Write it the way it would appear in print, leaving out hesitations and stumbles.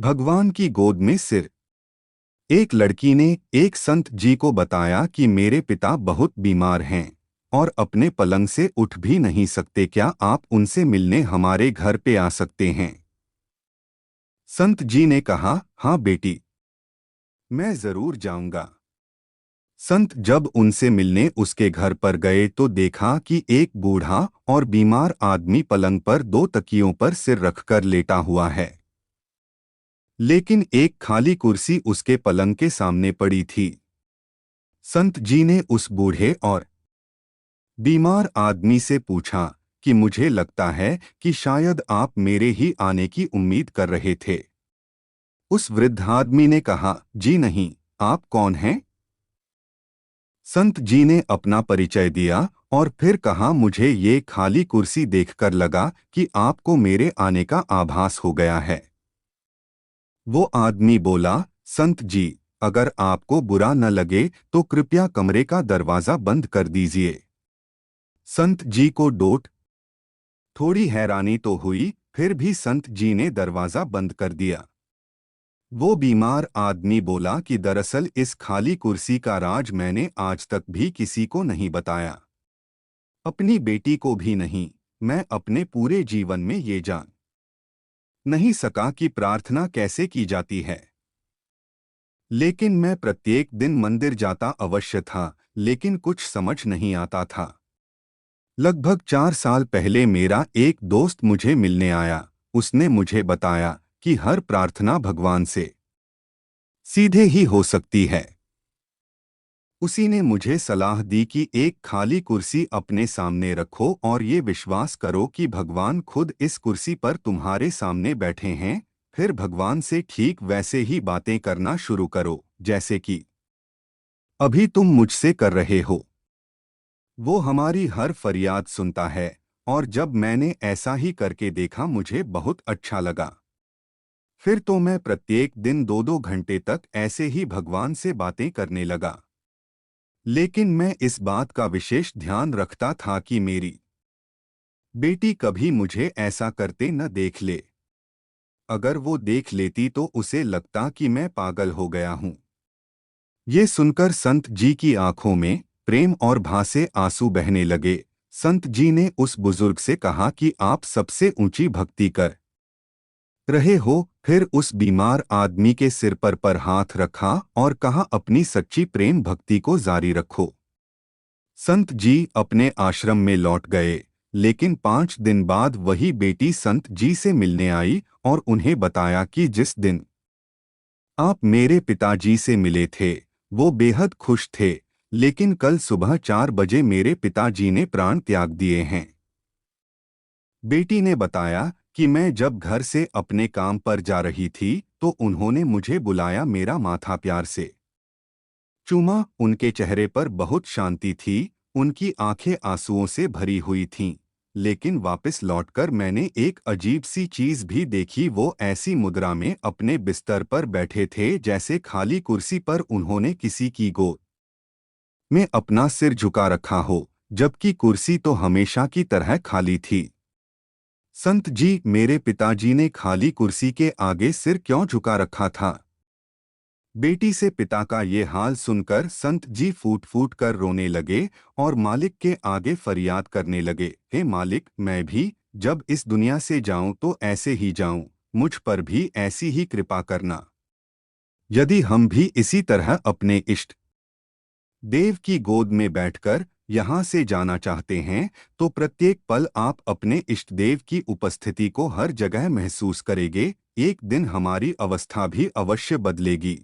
भगवान की गोद में सिर। एक लड़की ने एक संत जी को बताया कि मेरे पिता बहुत बीमार हैं और अपने पलंग से उठ भी नहीं सकते, क्या आप उनसे मिलने हमारे घर पे आ सकते हैं? संत जी ने कहा, हाँ बेटी, मैं जरूर जाऊंगा। संत जब उनसे मिलने उसके घर पर गए तो देखा कि एक बूढ़ा और बीमार आदमी पलंग पर दो तकियों पर सिर रखकर लेटा हुआ है, लेकिन एक खाली कुर्सी उसके पलंग के सामने पड़ी थी। संत जी ने उस बूढ़े और बीमार आदमी से पूछा कि मुझे लगता है कि शायद आप मेरे ही आने की उम्मीद कर रहे थे। उस वृद्ध आदमी ने कहा, जी नहीं, आप कौन हैं? संत जी ने अपना परिचय दिया और फिर कहा, मुझे ये खाली कुर्सी देखकर लगा कि आपको मेरे आने का आभास हो गया है। वो आदमी बोला, संत जी, अगर आपको बुरा न लगे तो कृपया कमरे का दरवाजा बंद कर दीजिए। संत जी को डोट थोड़ी हैरानी तो हुई, फिर भी संत जी ने दरवाजा बंद कर दिया। वो बीमार आदमी बोला कि दरअसल इस खाली कुर्सी का राज मैंने आज तक भी किसी को नहीं बताया, अपनी बेटी को भी नहीं। मैं अपने पूरे जीवन में ये जान नहीं सका कि प्रार्थना कैसे की जाती है, लेकिन मैं प्रत्येक दिन मंदिर जाता अवश्य था, लेकिन कुछ समझ नहीं आता था। लगभग 4 साल पहले मेरा एक दोस्त मुझे मिलने आया। उसने मुझे बताया कि हर प्रार्थना भगवान से सीधे ही हो सकती है। उसी ने मुझे सलाह दी कि एक खाली कुर्सी अपने सामने रखो और ये विश्वास करो कि भगवान खुद इस कुर्सी पर तुम्हारे सामने बैठे हैं। फिर भगवान से ठीक वैसे ही बातें करना शुरू करो जैसे कि अभी तुम मुझसे कर रहे हो। वो हमारी हर फरियाद सुनता है। और जब मैंने ऐसा ही करके देखा मुझे बहुत अच्छा लगा। फिर तो मैं प्रत्येक दिन 2-2 घंटे तक ऐसे ही भगवान से बातें करने लगा। लेकिन मैं इस बात का विशेष ध्यान रखता था कि मेरी बेटी कभी मुझे ऐसा करते न देख ले। अगर वो देख लेती तो उसे लगता कि मैं पागल हो गया हूँ। ये सुनकर संत जी की आंखों में प्रेम और भासे आंसू बहने लगे। संत जी ने उस बुजुर्ग से कहा कि आप सबसे ऊंची भक्ति कर रहे हो। फिर उस बीमार आदमी के सिर पर हाथ रखा और कहा, अपनी सच्ची प्रेम भक्ति को जारी रखो। संत जी अपने आश्रम में लौट गए, लेकिन 5 दिन बाद वही बेटी संत जी से मिलने आई और उन्हें बताया कि जिस दिन आप मेरे पिताजी से मिले थे वो बेहद खुश थे, लेकिन कल सुबह 4 बजे मेरे पिताजी ने प्राण त्याग दिए हैं। बेटी ने बताया कि मैं जब घर से अपने काम पर जा रही थी तो उन्होंने मुझे बुलाया, मेरा माथा प्यार से चूमा। उनके चेहरे पर बहुत शांति थी, उनकी आंखें आंसुओं से भरी हुई थीं। लेकिन वापस लौटकर मैंने एक अजीब सी चीज भी देखी। वो ऐसी मुद्रा में अपने बिस्तर पर बैठे थे जैसे खाली कुर्सी पर उन्होंने किसी की गोद में अपना सिर झुका रखा हो, जबकि कुर्सी तो हमेशा की तरह खाली थी। संत जी, मेरे पिताजी ने खाली कुर्सी के आगे सिर क्यों झुका रखा था? बेटी से पिता का ये हाल सुनकर संत जी फूट फूट कर रोने लगे और मालिक के आगे फरियाद करने लगे, हे मालिक, मैं भी जब इस दुनिया से जाऊं तो ऐसे ही जाऊं, मुझ पर भी ऐसी ही कृपा करना। यदि हम भी इसी तरह अपने इष्ट देव की गोद में बैठकर यहाँ से जाना चाहते हैं तो प्रत्येक पल आप अपने इष्ट देव की उपस्थिति को हर जगह महसूस करेंगे। एक दिन हमारी अवस्था भी अवश्य बदलेगी।